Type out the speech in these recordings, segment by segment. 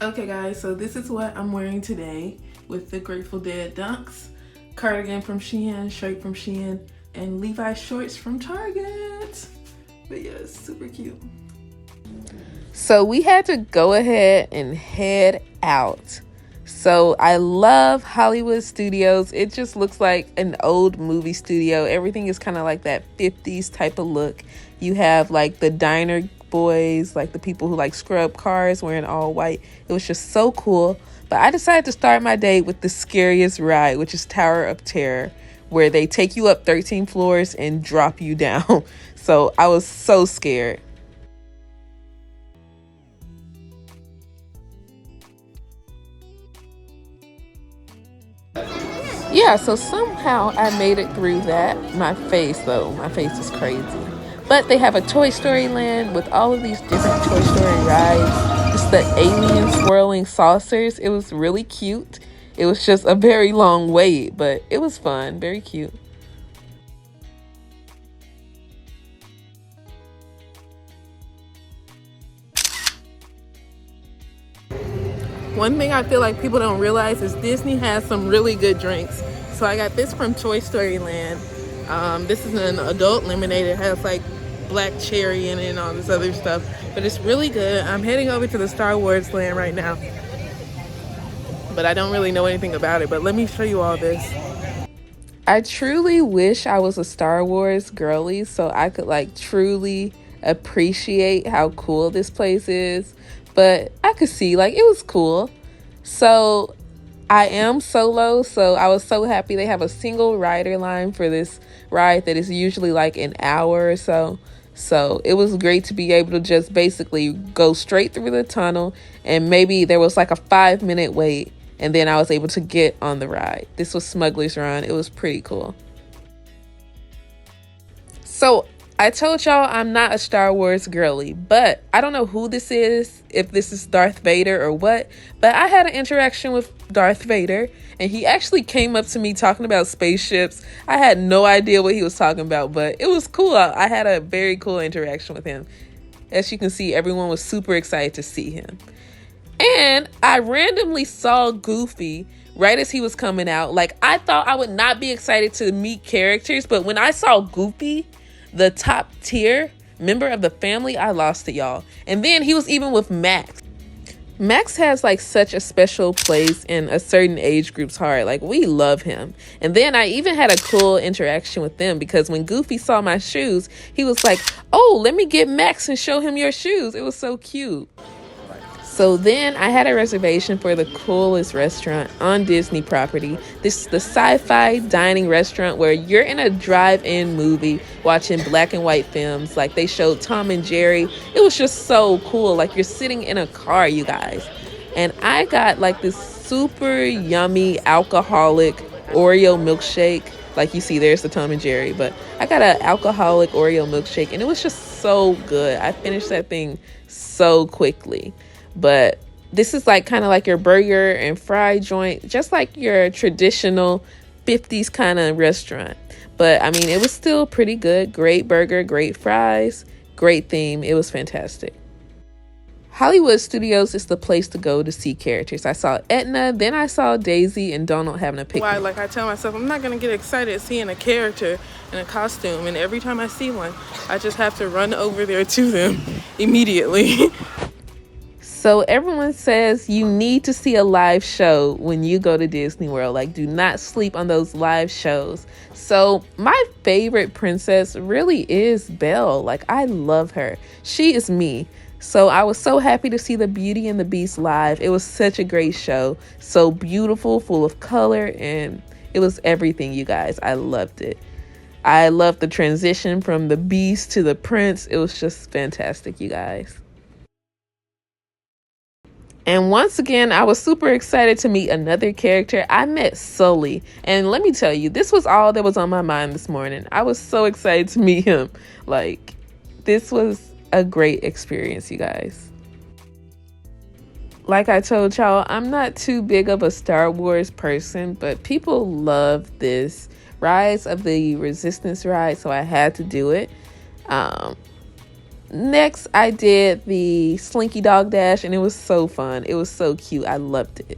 Okay guys, so this is what I'm wearing today with the Grateful Dead dunks, cardigan from Shein, shirt from Shein, and Levi's shorts from Target. But yeah, it's super cute. So we had to go ahead and head out. So I love Hollywood Studios. It just looks like an old movie studio. Everything is kind of like that 50s type of look. You have like the diner boys, like the people who like scrub cars wearing all white. It was just so cool. But I decided to start my day with the scariest ride, which is Tower of Terror, where they take you up 13 floors and drop you down. So I was so scared. Yeah, so somehow I made it through that. My face is crazy. But they have a Toy Story land with all of these different Toy Story rides. Just the alien swirling saucers. It was really cute. It was just a very long wait, but it was fun, very cute. One thing I feel like people don't realize is Disney has some really good drinks. So I got this from Toy Story Land. This is an adult lemonade. It has like black cherry in it and all this other stuff. But it's really good. I'm heading over to the Star Wars land right now. But I don't really know anything about it. But let me show you all this. I truly wish I was a Star Wars girly so I could like truly appreciate how cool this place is. But I could see like it was cool. So I am solo, so I was so happy they have a single rider line for this ride that is usually like an hour or so. So it was great to be able to just basically go straight through the tunnel, and maybe there was like a 5-minute wait, and then I was able to get on the ride. This was Smuggler's Run. It was pretty cool. So I told y'all I'm not a Star Wars girly, but I don't know who this is, if this is Darth Vader or what, but I had an interaction with Darth Vader, and he actually came up to me talking about spaceships. I had no idea what he was talking about, but it was cool. I had a very cool interaction with him. As you can see, everyone was super excited to see him. And I randomly saw Goofy right as he was coming out. Like, I thought I would not be excited to meet characters, but when I saw Goofy, the top tier member of the family, I lost to y'all. And then he was even with Max. Max has like such a special place in a certain age group's heart. Like, we love him. And then I even had a cool interaction with them because when Goofy saw my shoes, he was like, "Oh, let me get Max and show him your shoes." It was so cute. So then I had a reservation for the coolest restaurant on Disney property. This is the sci-fi dining restaurant where you're in a drive-in movie watching black and white films. Like, they showed Tom and Jerry. It was just so cool. Like, you're sitting in a car, you guys. And I got like this super yummy alcoholic Oreo milkshake. Like, you see, there's the Tom and Jerry, but I got an alcoholic Oreo milkshake, and it was just so good. I finished that thing so quickly. But this is like kind of like your burger and fry joint, just like your traditional 50s kind of restaurant. But I mean, it was still pretty good. Great burger, great fries, great theme. It was fantastic. Hollywood Studios is the place to go to see characters. I saw Edna, then I saw Daisy and Donald having a picnic. Why, like I tell myself, I'm not going to get excited seeing a character in a costume. And every time I see one, I just have to run over there to them immediately. So everyone says you need to see a live show when you go to Disney World. Like, do not sleep on those live shows. So my favorite princess really is Belle. Like, I love her. She is me. So I was so happy to see the Beauty and the Beast live. It was such a great show. So beautiful, full of color, and it was everything, you guys. I loved it. I loved the transition from the Beast to the Prince. It was just fantastic, you guys. And once again, I was super excited to meet another character. I met Sully. And let me tell you, this was all that was on my mind this morning. I was so excited to meet him. Like, this was a great experience, you guys. Like I told y'all, I'm not too big of a Star Wars person, but people love this Rise of the Resistance ride, so I had to do it. Next, I did the Slinky Dog Dash, and it was so fun. It was so cute. I loved it.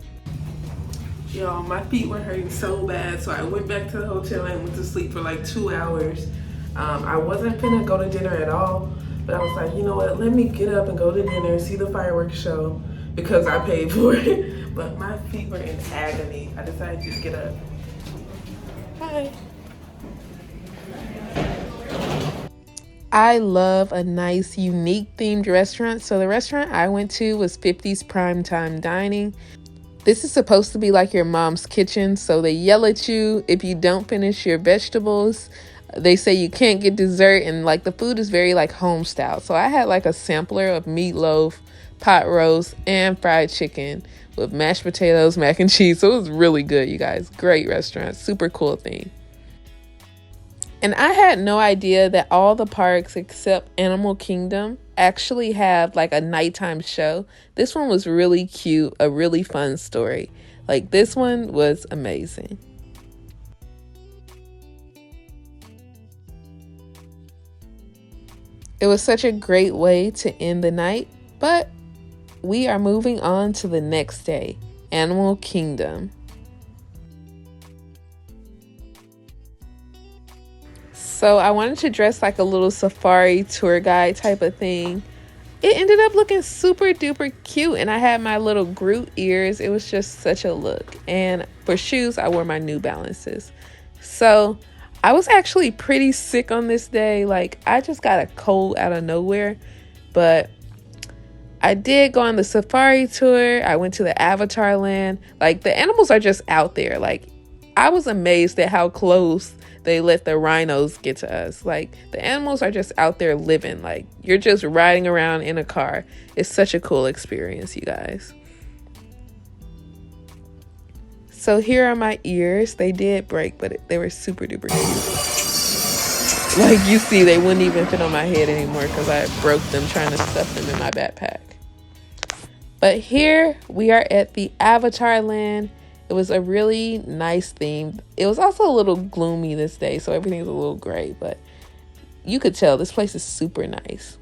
Y'all, my feet were hurting so bad, so I went back to the hotel and went to sleep for like 2 hours. I wasn't finna go to dinner at all, but I was like, you know what, let me get up and go to dinner, see the fireworks show, because I paid for it. But my feet were in agony. I decided to just get up. Hi. I love a nice, unique themed restaurant. So the restaurant I went to was 50's Primetime Dining. This is supposed to be like your mom's kitchen, so they yell at you if you don't finish your vegetables. They say you can't get dessert, and like the food is very like home style. So I had like a sampler of meatloaf, pot roast, and fried chicken with mashed potatoes, mac and cheese. So it was really good, you guys. Great restaurant, super cool theme. And I had no idea that all the parks except Animal Kingdom actually have like a nighttime show. This one was really cute, a really fun story. Like this one was amazing. It was such a great way to end the night, but we are moving on to the next day, Animal Kingdom. So I wanted to dress like a little safari tour guide type of thing. It ended up looking super duper cute, and I had my little Groot ears. It was just such a look. And for shoes, I wore my New Balances. So I was actually pretty sick on this day. Like I just got a cold out of nowhere, but I did go on the safari tour. I went to the Avatar land. Like the animals are just out there. Like I was amazed at how close they let the rhinos get to us. Like the animals are just out there living. Like you're just riding around in a car. It's such a cool experience, you guys. So here are my ears. They did break, but they were super duper cute. Like you see, they wouldn't even fit on my head anymore because I broke them trying to stuff them in my backpack. But here we are at the Avatar land. It was a really nice theme. It was also a little gloomy this day, so everything's a little gray, but you could tell this place is super nice.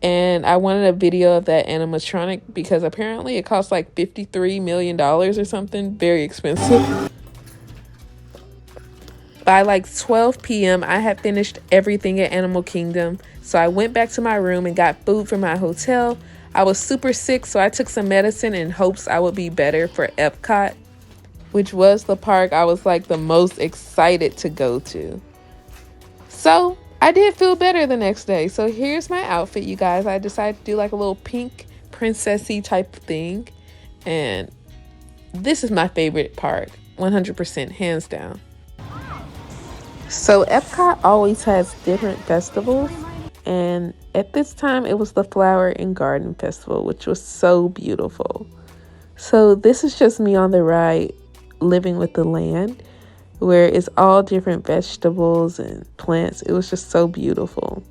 And I wanted a video of that animatronic because apparently it cost like $53 million or something. Very expensive. By like 12 p.m., I had finished everything at Animal Kingdom. So I went back to my room and got food from my hotel. I was super sick, so I took some medicine in hopes I would be better for Epcot, which was the park I was like the most excited to go to. So I did feel better the next day. So here's my outfit, you guys. I decided to do like a little pink princessy type thing. And this is my favorite park, 100%, hands down. So Epcot always has different festivals. And at this time, it was the Flower and Garden Festival, which was so beautiful. So this is just me on the ride, living with the land, where it's all different vegetables and plants. It was just so beautiful.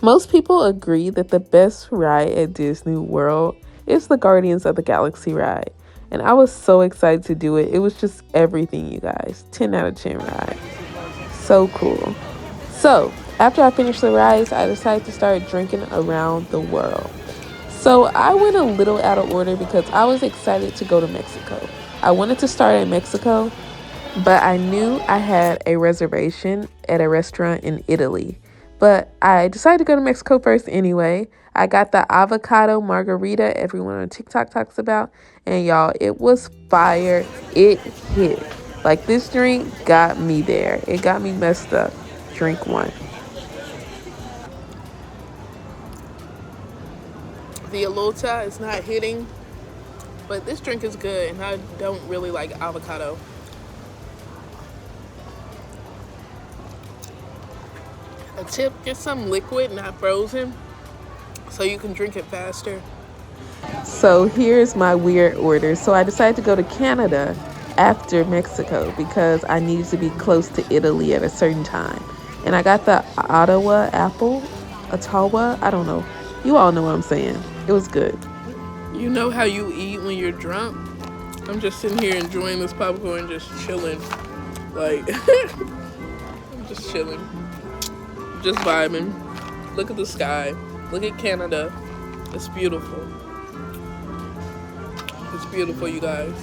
Most people agree that the best ride at Disney World is the Guardians of the Galaxy ride. And I was so excited to do it. It was just everything, you guys. 10 out of 10 ride. So cool. So after I finished the rides, I decided to start drinking around the world. So I went a little out of order because I was excited to go to Mexico. I wanted to start in Mexico, but I knew I had a reservation at a restaurant in Italy. But I decided to go to Mexico first anyway. I got the avocado margarita everyone on TikTok talks about. And y'all, it was fire. It hit. Like this drink got me there. It got me messed up. Drink one. The Alota is not hitting, but this drink is good, and I don't really like avocado. A tip, get some liquid, not frozen, so you can drink it faster. So here's my weird order. So I decided to go to Canada after Mexico because I needed to be close to Italy at a certain time. And I got the Ottawa apple, Ottawa, I don't know. You all know what I'm saying. It was good. You know how you eat when you're drunk? I'm just sitting here enjoying this popcorn, just chilling. Like, I'm just chilling. just vibing. Look at the sky. Look at Canada. It's beautiful. It's beautiful, you guys.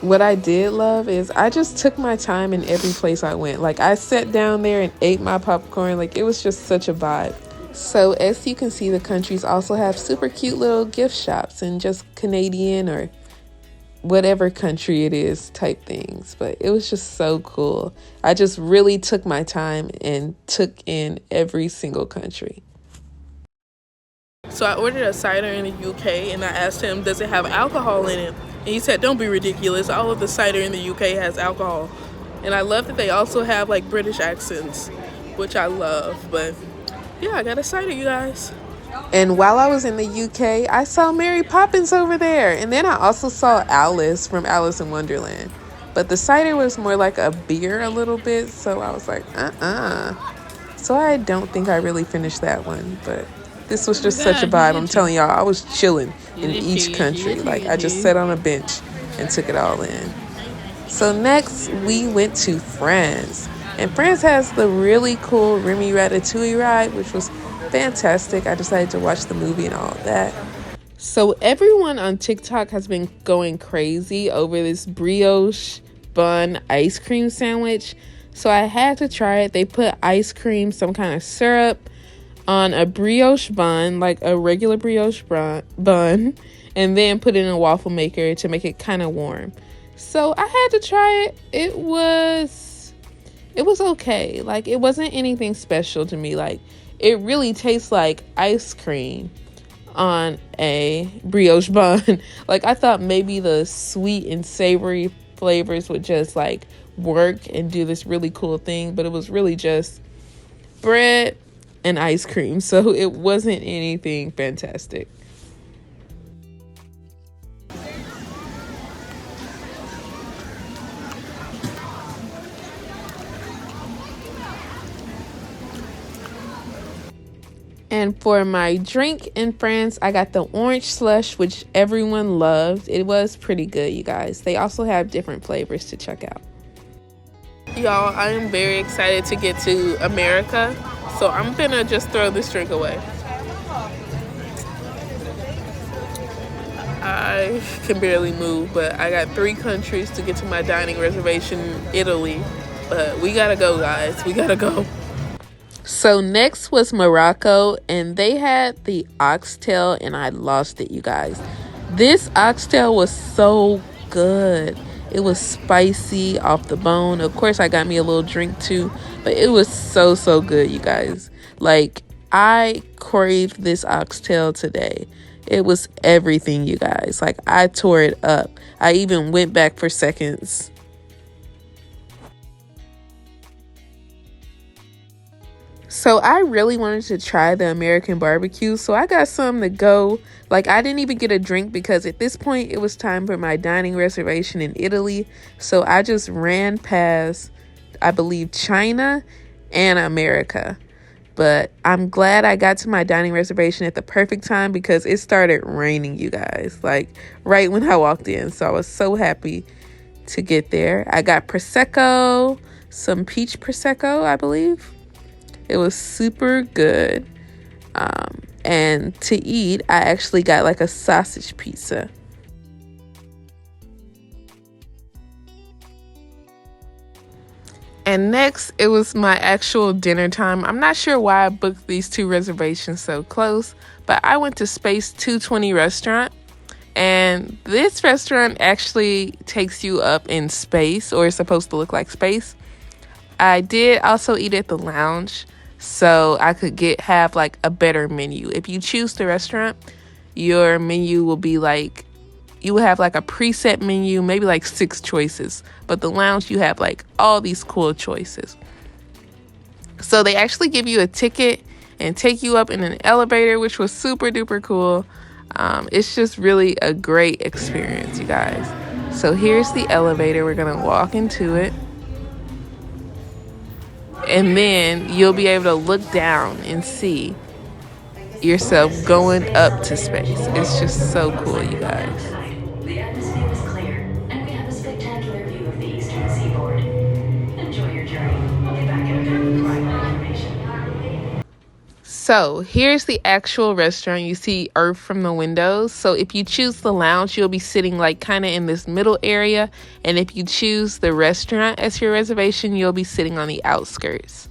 What I did love is I just took my time in every place I went. Like, I sat down there and ate my popcorn. Like, it was just such a vibe. So as you can see, the countries also have super cute little gift shops and just Canadian or whatever country it is type things. But it was just so cool. I just really took my time and took in every single country. So I ordered a cider in the UK and I asked him, does it have alcohol in it? And he said, don't be ridiculous. All of the cider in the UK has alcohol. And I love that they also have like British accents, which I love. But yeah, I got a cider, you guys. And while I was in the UK, I saw Mary Poppins over there. And then I also saw Alice from Alice in Wonderland. But the cider was more like a beer a little bit. So I was like, So I don't think I really finished that one. But this was just such a vibe. I'm telling y'all, I was chilling in each country. Like, I just sat on a bench and took it all in. So next, we went to France. And France has the really cool Remy Ratatouille ride, which was fantastic. I decided to watch the movie and all of that. So everyone on TikTok has been going crazy over this brioche bun ice cream sandwich. So I had to try it. They put ice cream, some kind of syrup, on a brioche bun, like a regular brioche bun, and then put it in a waffle maker to make it kind of warm. So I had to try it. It was okay. Like, it wasn't anything special to me. Like, it really tastes like ice cream on a brioche bun. Like, I thought maybe the sweet and savory flavors would just like work and do this really cool thing, but it was really just bread and ice cream, so it wasn't anything fantastic. And for my drink in France, I got the orange slush, which everyone loved. It was pretty good, you guys. They also have different flavors to check out. Y'all, I am very excited to get to America. So I'm gonna just throw this drink away. I can barely move, but I got 3 countries to get to my dining reservation in Italy. But we gotta go, guys. We gotta go. So next was Morocco, and they had the oxtail, and I lost it, you guys. This oxtail was so good. It was spicy off the bone. Of course, I got me a little drink too, but it was so good, you guys. Like, I craved this oxtail today. It was everything, you guys. Like, I tore it up. I even went back for seconds. So I really wanted to try the American barbecue, so I got some to go. Like, I didn't even get a drink because at this point it was time for my dining reservation in Italy. So I just ran past, I believe, China and America. But I'm glad I got to my dining reservation at the perfect time because it started raining, you guys, like right when I walked in. So I was so happy to get there. I got Prosecco, some peach Prosecco, I believe. It was super good. And to eat, I actually got like a sausage pizza. And next, it was my actual dinner time. I'm not sure why I booked these 2 reservations so close, but I went to Space 220 restaurant. And this restaurant actually takes you up in space, or is supposed to look like space. I did also eat at the lounge, so I could have like a better menu. If you choose the restaurant, your menu will be like, you will have like a preset menu, maybe like 6 choices. But the lounge, you have like all these cool choices. So they actually give you a ticket and take you up in an elevator, which was super duper cool. It's just really a great experience, you guys. So here's the elevator. We're gonna walk into it. And then you'll be able to look down and see yourself going up to space. It's just so cool, you guys. The atmosphere is clear, and we have a spectacular view of the eastern seaboard. So here's the actual restaurant. You see Earth from the windows. So if you choose the lounge, you'll be sitting like kind of in this middle area. And if you choose the restaurant as your reservation, you'll be sitting on the outskirts.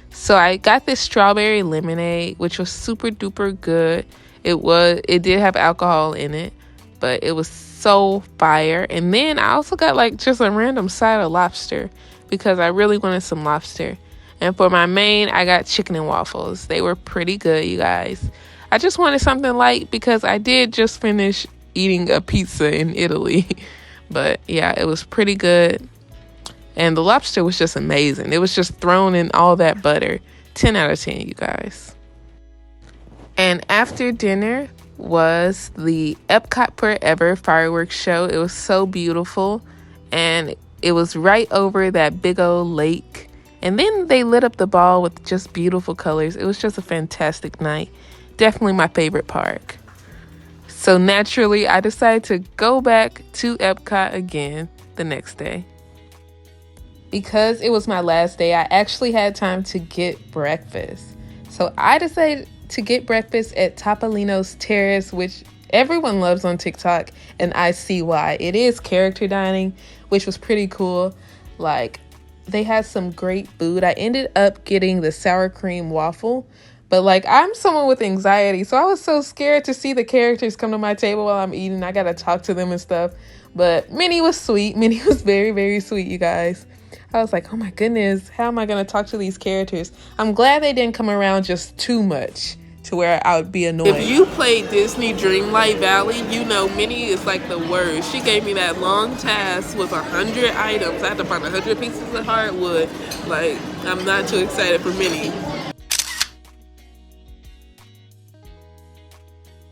So I got this strawberry lemonade, which was super duper good. It did have alcohol in it, but it was so fire. And then I also got like just a random side of lobster because I really wanted some lobster. And for my main, I got chicken and waffles. They were pretty good, you guys. I just wanted something light because I did just finish eating a pizza in Italy. But yeah, it was pretty good. And the lobster was just amazing. It was just thrown in all that butter. 10 out of 10, you guys. And after dinner was the Epcot Forever fireworks show. It was so beautiful. And it was right over that big old lake. And then they lit up the ball with just beautiful colors. It was just a fantastic night. Definitely my favorite park. So naturally, I decided to go back to Epcot again the next day. Because it was my last day, I actually had time to get breakfast. So I decided to get breakfast at Topolino's Terrace, which everyone loves on TikTok, and I see why. It is character dining, which was pretty cool. Like, they had some great food. I ended up getting the sour cream waffle, but like I'm someone with anxiety, so I was so scared to see the characters come to my table while I'm eating. I gotta talk to them and stuff. But Minnie was sweet. Minnie was very, very sweet, you guys. I was like, oh my goodness, how am I gonna talk to these characters? I'm glad they didn't come around just too much to where I would be annoyed. If you played Disney Dreamlight Valley, you know Minnie is like the worst. She gave me that long task with 100 items. I had to find 100 pieces of hardwood. Like, I'm not too excited for Minnie.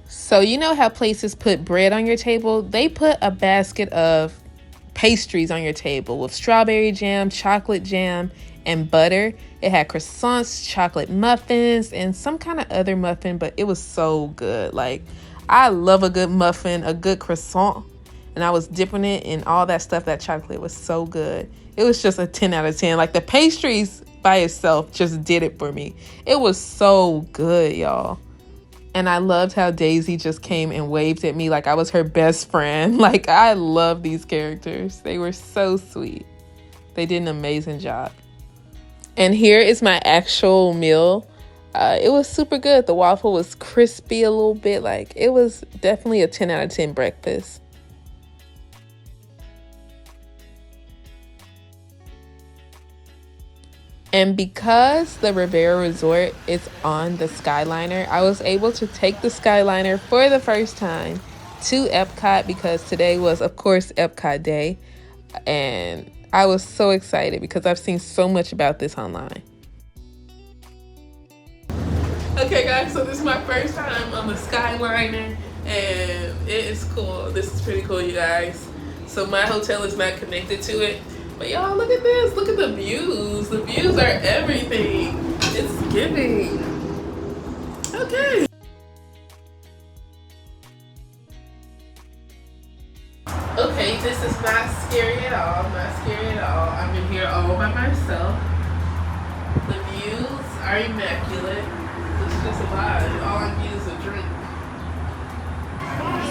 So you know how places put bread on your table? They put a basket of pastries on your table with strawberry jam, chocolate jam, and butter. It had croissants, chocolate muffins, and some kind of other muffin, but it was so good. Like, I love a good muffin, a good croissant, and I was dipping it in all that stuff. That chocolate was so good. It was just a 10 out of 10. Like, the pastries by itself just did it for me. It was so good, y'all. And I loved how Daisy just came and waved at me like I was her best friend. Like, I love these characters. They were so sweet. They did an amazing job. And here is my actual meal. It was super good. The waffle was crispy a little bit. Like, it was definitely a 10 out of 10 breakfast. And because the Rivera Resort is on the Skyliner, I was able to take the Skyliner for the first time to Epcot because today was, of course, Epcot Day. And I was so excited because I've seen so much about this online. Okay guys, so this is my first time on the Skyliner and it is cool. This is pretty cool, you guys. So my hotel is not connected to it. But y'all, look at this. Look at the views. The views are everything. It's giving. Okay. Okay, this is not scary at all. Not scary at all. I'm in here all by myself. The views are immaculate. It's just a vibe. All I need is a drink.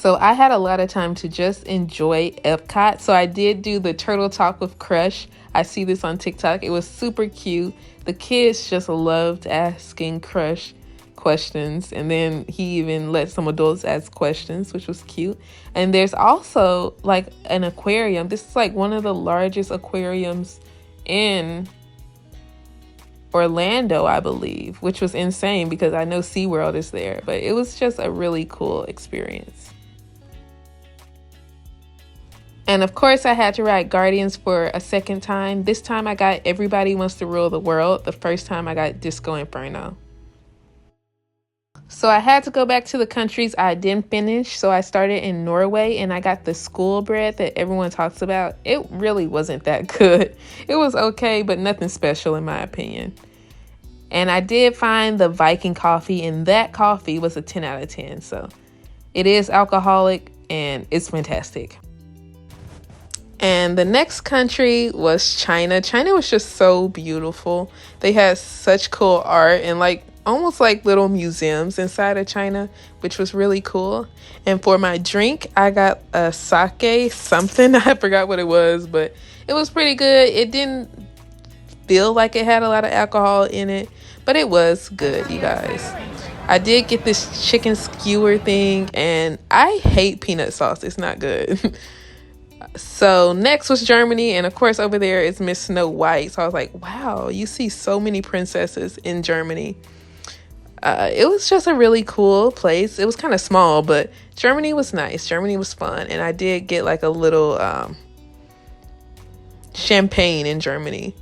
So I had a lot of time to just enjoy Epcot. So I did do the Turtle Talk with Crush. I see this on TikTok. It was super cute. The kids just loved asking Crush questions. And then he even let some adults ask questions, which was cute. And there's also like an aquarium. This is like one of the largest aquariums in Orlando, I believe, which was insane because I know SeaWorld is there. But it was just a really cool experience. And of course, I had to ride Guardians for a second time. This time I got Everybody Wants to Rule the World. The first time I got Disco Inferno. So I had to go back to the countries I didn't finish. So I started in Norway and I got the school bread that everyone talks about. It really wasn't that good. It was okay, but nothing special in my opinion. And I did find the Viking coffee, and that coffee was a 10 out of 10. So it is alcoholic and it's fantastic. And the next country was China. China was just so beautiful. They had such cool art, and like almost like little museums inside of China, which was really cool. And for my drink, I got a sake something. I forgot what it was, but it was pretty good. It didn't feel like it had a lot of alcohol in it, but it was good, you guys. I did get this chicken skewer thing, and I hate peanut sauce. It's not good. So next was Germany, and of course over there is Miss Snow White. So I was like, wow, you see so many princesses in Germany. It was just a really cool place. It was kind of small, but Germany was nice. Germany was fun, and I did get like a little champagne in Germany.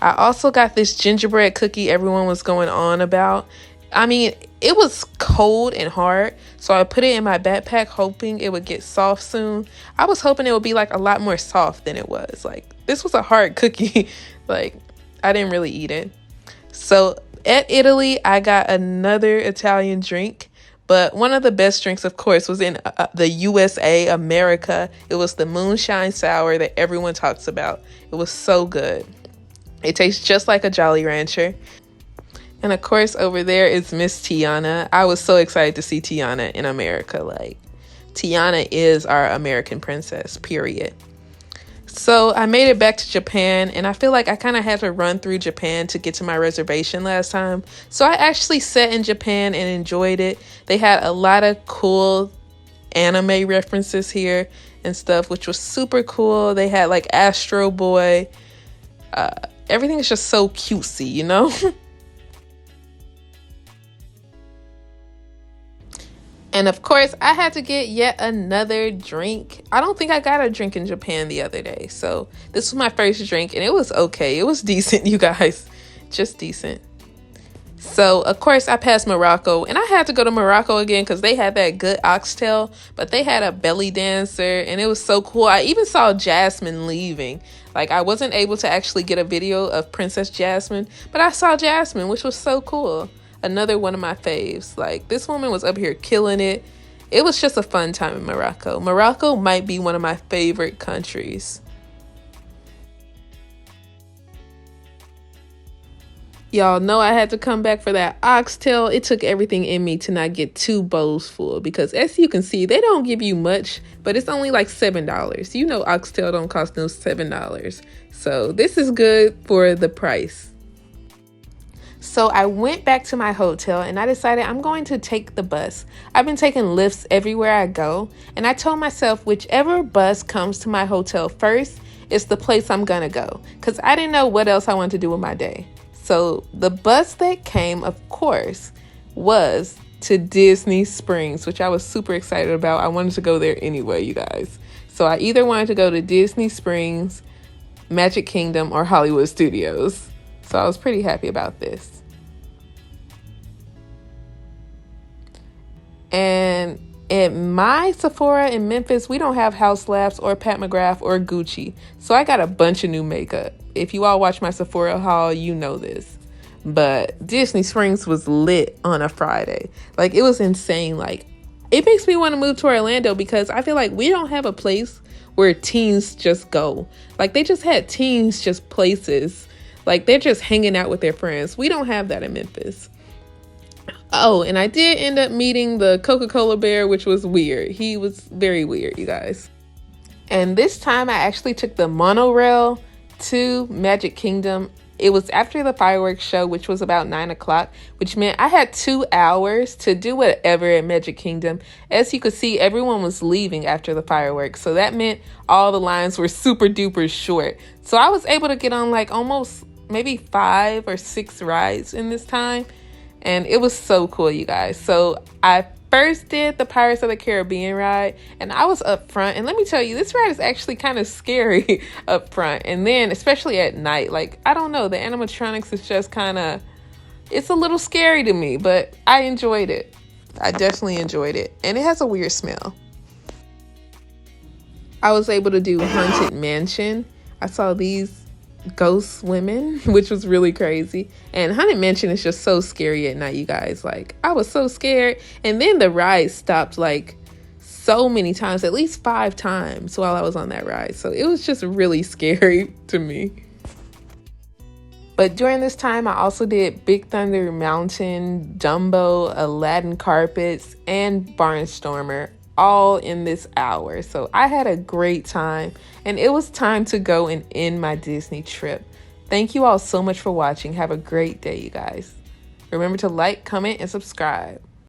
I also got this gingerbread cookie everyone was going on about. I mean, it was cold and hard, so I put it in my backpack hoping it would get soft soon. I was hoping it would be like a lot more soft than it was. Like, this was a hard cookie. Like, I didn't really eat it. So at Italy, I got another Italian drink, but one of the best drinks, of course, was in the USA, America. It was the moonshine sour that everyone talks about. It was so good. It tastes just like a Jolly Rancher. And of course, over there is Miss Tiana. I was so excited to see Tiana in America. Like, Tiana is our American princess, period. So I made it back to Japan, and I feel like I kind of had to run through Japan to get to my reservation last time. So I actually sat in Japan and enjoyed it. They had a lot of cool anime references here and stuff, which was super cool. They had like Astro Boy. Everything is just so cutesy, you know? And of course, I had to get yet another drink. I don't think I got a drink in Japan the other day. So this was my first drink, and it was okay. It was decent, you guys. Just decent. So, of course, I passed Morocco, and I had to go to Morocco again because they had that good oxtail, but they had a belly dancer, and it was so cool. I even saw Jasmine leaving. Like, I wasn't able to actually get a video of Princess Jasmine, but I saw Jasmine, which was so cool. Another one of my faves. Like, this woman was up here killing it. It was just a fun time in Morocco. Morocco might be one of my favorite countries. Y'all know I had to come back for that oxtail. It took everything in me to not get 2 bowls full because as you can see, they don't give you much, but it's only like $7. You know oxtail don't cost no $7. So this is good for the price. So I went back to my hotel and I decided I'm going to take the bus. I've been taking lifts everywhere I go, and I told myself whichever bus comes to my hotel first is the place I'm gonna go because I didn't know what else I wanted to do with my day. So the bus that came, of course, was to Disney Springs, which I was super excited about. I wanted to go there anyway, you guys. So I either wanted to go to Disney Springs, Magic Kingdom, or Hollywood Studios. So I was pretty happy about this. And at my Sephora in Memphis, we don't have House Labs or Pat McGrath or Gucci. So I got a bunch of new makeup. If you all watch my Sephora haul, you know this. But Disney Springs was lit on a Friday. Like, it was insane. Like, it makes me want to move to Orlando because I feel like we don't have a place where teens just go. Like, they just had teens just places. Like, they're just hanging out with their friends. We don't have that in Memphis. Oh, and I did end up meeting the Coca-Cola bear, which was weird. He was very weird, you guys. And this time I actually took the monorail to Magic Kingdom. It was after the fireworks show, which was about 9 o'clock, which meant I had 2 hours to do whatever at Magic Kingdom. As you could see, everyone was leaving after the fireworks. So that meant all the lines were super duper short. So I was able to get on like almost maybe 5 or 6 rides in this time. And it was so cool, you guys. So I first did the Pirates of the Caribbean ride, and I was up front. And let me tell you, this ride is actually kind of scary up front. And then, especially at night, like, I don't know, the animatronics is just kind of, it's a little scary to me, but I enjoyed it. I definitely enjoyed it. And it has a weird smell. I was able to do Haunted Mansion. I saw these ghost women, which was really crazy. And Haunted Mansion is just so scary at night, you guys. Like, I was so scared. And then the ride stopped like so many times, at least 5 times while I was on that ride. So it was just really scary to me. But during this time, I also did Big Thunder Mountain, Dumbo, Aladdin Carpets, and Barnstormer, all in this hour. So I had a great time, and it was time to go and end my Disney trip. Thank you all so much for watching. Have a great day, you guys. Remember to like, comment, and subscribe.